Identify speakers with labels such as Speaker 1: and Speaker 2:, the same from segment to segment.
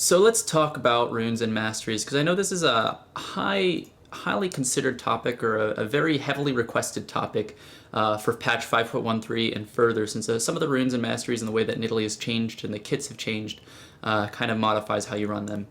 Speaker 1: So let's talk about runes and masteries, because I know this is a highly considered topic, or a very heavily requested topic for patch 5.13 and further, since some of the runes and masteries and the way that Nidalee has changed and the kits have changed kind of modifies how you run them.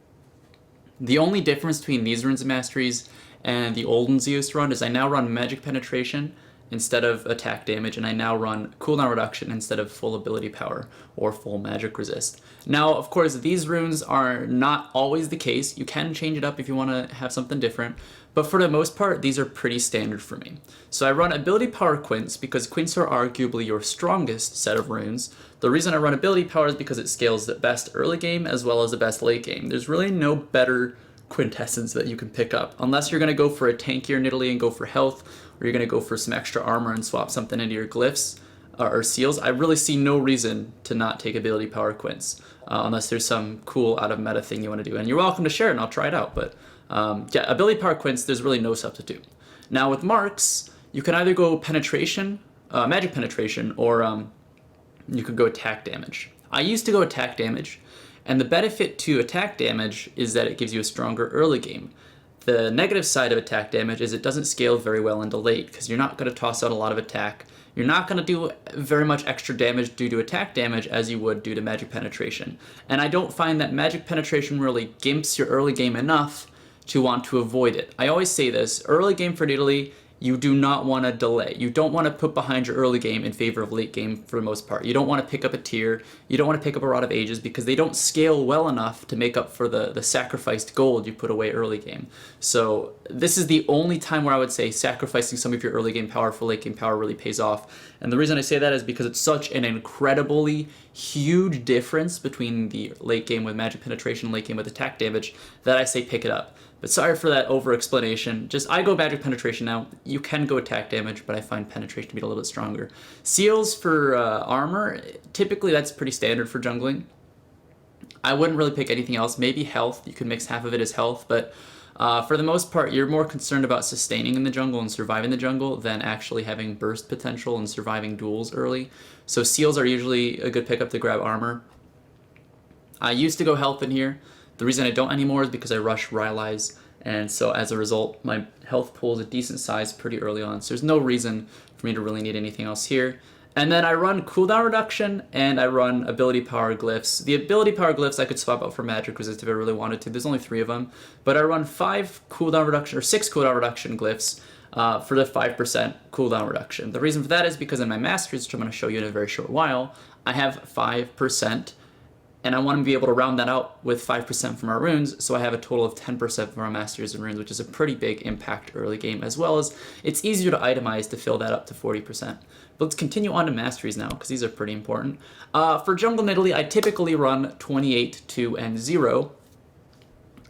Speaker 1: The only difference between these runes and masteries and the olden Zeus run is I now run magic penetration instead of attack damage, and I now run cooldown reduction instead of full ability power or full magic resist. Now, of course, these runes are not always the case. You can change it up if you want to have something different, but for the most part, these are pretty standard for me. So I run ability power quints because quints are arguably your strongest set of runes. The reason I run ability power is because it scales the best early game as well as the best late game. There's really no better quintessence that you can pick up, unless you're going to go for a tankier Nidalee and go for health, or you're going to go for some extra armor and swap something into your glyphs or seals. I really see no reason to not take ability power quints, unless there's some cool out of meta thing you want to do. And you're welcome to share it and I'll try it out, but yeah, ability power quints, there's really no substitute. Now with marks, you can either go penetration, magic penetration, or you could go attack damage. I used to go attack damage, and the benefit to attack damage is that it gives you a stronger early game. The negative side of attack damage is it doesn't scale very well into late, because you're not going to toss out a lot of attack. You're not going to do very much extra damage due to attack damage as you would due to magic penetration. And I don't find that magic penetration really gimps your early game enough to want to avoid it. I always say this, early game for Nidalee, you do not want to delay. You don't want to put behind your early game in favor of late game for the most part. You don't want to pick up a tier. You don't want to pick up a Rod of Ages because they don't scale well enough to make up for the sacrificed gold you put away early game. So this is the only time where I would say sacrificing some of your early game power for late game power really pays off. And the reason I say that is because it's such an incredibly huge difference between the late game with magic penetration and late game with attack damage that I say pick it up. But sorry for that over explanation. Just I go magic penetration now. You can go attack damage, but I find penetration to be a little bit stronger. Seals for armor, typically that's pretty standard for jungling. I wouldn't really pick anything else. Maybe health. You could mix half of it as health, but for the most part, you're more concerned about sustaining in the jungle and surviving the jungle than actually having burst potential and surviving duels early. So seals are usually a good pickup to grab armor. I used to go health in here. The reason I don't anymore is because I rush Rylai's, and so as a result, my health pool is a decent size pretty early on, so there's no reason for me to really need anything else here. And then I run cooldown reduction, and I run ability power glyphs. The ability power glyphs I could swap out for magic resist if I really wanted to. There's only 3 of them, but I run 6 cooldown reduction glyphs for the 5% cooldown reduction. The reason for that is because in my masteries, which I'm going to show you in a very short while, I have 5%. And I want to be able to round that out with 5% from our runes, so I have a total of 10% from our Masteries and Runes, which is a pretty big impact early game, as well as it's easier to itemize to fill that up to 40%. But let's continue on to Masteries now, because these are pretty important. For Jungle Nidalee, I typically run 28, 2, and 0.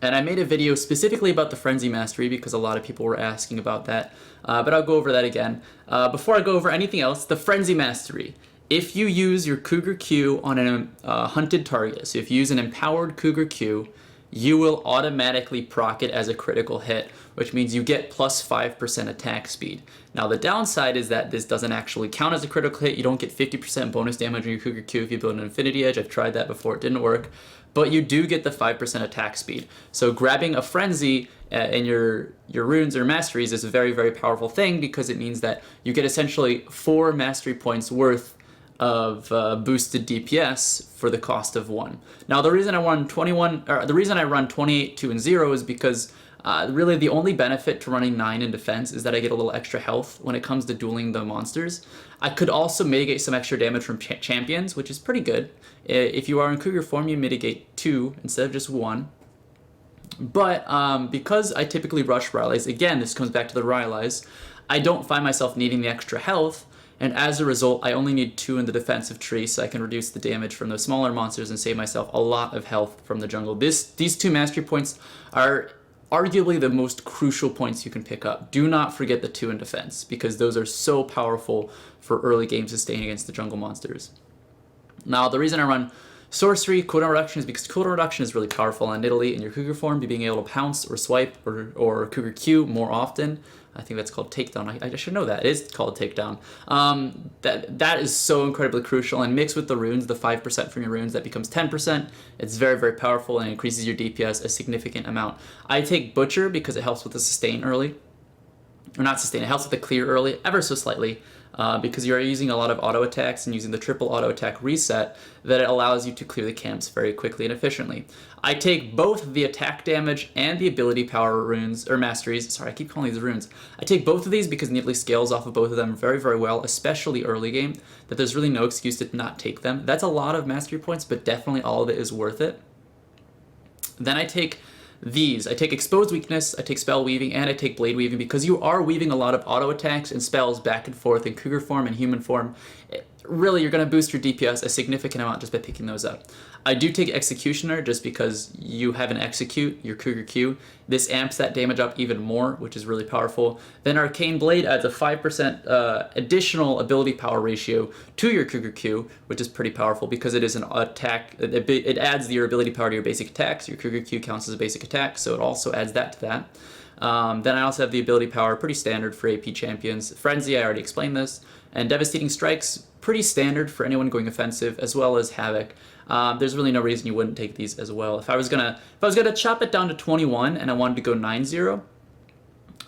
Speaker 1: And I made a video specifically about the Frenzy Mastery because a lot of people were asking about that, but I'll go over that again. Before I go over anything else, the Frenzy Mastery. If you use your Cougar Q on a hunted target, so if you use an empowered Cougar Q, you will automatically proc it as a critical hit, which means you get plus 5% attack speed. Now the downside is that this doesn't actually count as a critical hit. You don't get 50% bonus damage on your Cougar Q if you build an Infinity Edge. I've tried that before, it didn't work. But you do get the 5% attack speed. So grabbing a Frenzy in your runes or masteries is a very, very powerful thing because it means that you get essentially 4 mastery points worth of boosted DPS for the cost of 1. Now the reason I run 28, 2, and 0 is because really the only benefit to running 9 in defense is that I get a little extra health when it comes to dueling the monsters. I could also mitigate some extra damage from champions, which is pretty good. If you are in Cougar form, you mitigate 2 instead of just 1. But because I typically rush Rylai's, again, this comes back to the Rylai's, I don't find myself needing the extra health. And as a result, I only need 2 in the defensive tree, so I can reduce the damage from those smaller monsters and save myself a lot of health from the jungle. These 2 mastery points are arguably the most crucial points you can pick up. Do not forget the 2 in defense, because those are so powerful for early game sustain against the jungle monsters. Now, the reason I run sorcery cooldown reduction is because cooldown reduction is really powerful on Nidalee in your Cougar form, being able to pounce or swipe or Cougar Q more often. I think that's called takedown. I should know that. It is called takedown. That is so incredibly crucial, and mixed with the runes, the 5% from your runes, that becomes 10%. It's very, very powerful and increases your DPS a significant amount. I take Butcher because it helps with the sustain early. Or not sustain, it helps with the clear early, ever so slightly, because you're using a lot of auto attacks and using the triple auto attack reset that it allows you to clear the camps very quickly and efficiently. I take both the attack damage and the ability power runes, or masteries, sorry, I keep calling these runes. I take both of these because Nidalee scales off of both of them very, very well, especially early game, that there's really no excuse to not take them. That's a lot of mastery points, but definitely all of it is worth it. Then I take these. I take Exposed Weakness, I take Spell Weaving, and I take Blade Weaving because you are weaving a lot of auto attacks and spells back and forth in Cougar form and human form. Really, you're going to boost your DPS a significant amount just by picking those up. I do take Executioner just because you have an Execute, your Cougar Q. This amps that damage up even more, which is really powerful. Then Arcane Blade adds a 5% additional ability power ratio to your Cougar Q, which is pretty powerful because it is an attack. It adds your ability power to your basic attacks. Your Cougar Q counts as a basic attack, so it also adds that to that. Then I also have the ability power, pretty standard for AP champions. Frenzy, I already explained this. And Devastating Strikes, pretty standard for anyone going offensive, as well as Havoc. There's really no reason you wouldn't take these as well. If I was gonna chop it down to 21 and I wanted to go 9-0,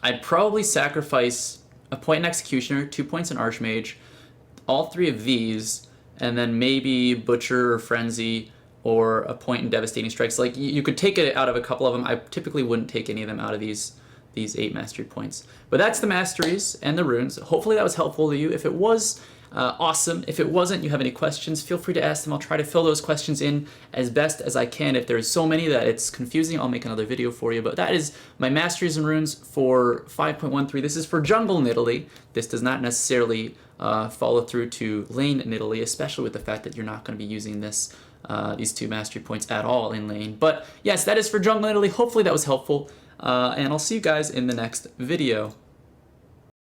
Speaker 1: I'd probably sacrifice a point in Executioner, 2 points in Archmage, all 3 of these, and then maybe Butcher or Frenzy, or a point in Devastating Strikes. Like, you could take it out of a couple of them. I typically wouldn't take any of them out of these 8 mastery points. But that's the masteries and the runes. Hopefully that was helpful to you. If it was, awesome. If it wasn't, you have any questions, feel free to ask them. I'll try to fill those questions in as best as I can. If there's so many that it's confusing, I'll make another video for you. But that is my Masteries and Runes for 5.13. This is for Jungle Nidalee. This does not necessarily follow through to Lane Nidalee, especially with the fact that you're not going to be using this these 2 mastery points at all in lane. But yes, that is for Jungle Nidalee. Hopefully that was helpful. And I'll see you guys in the next video.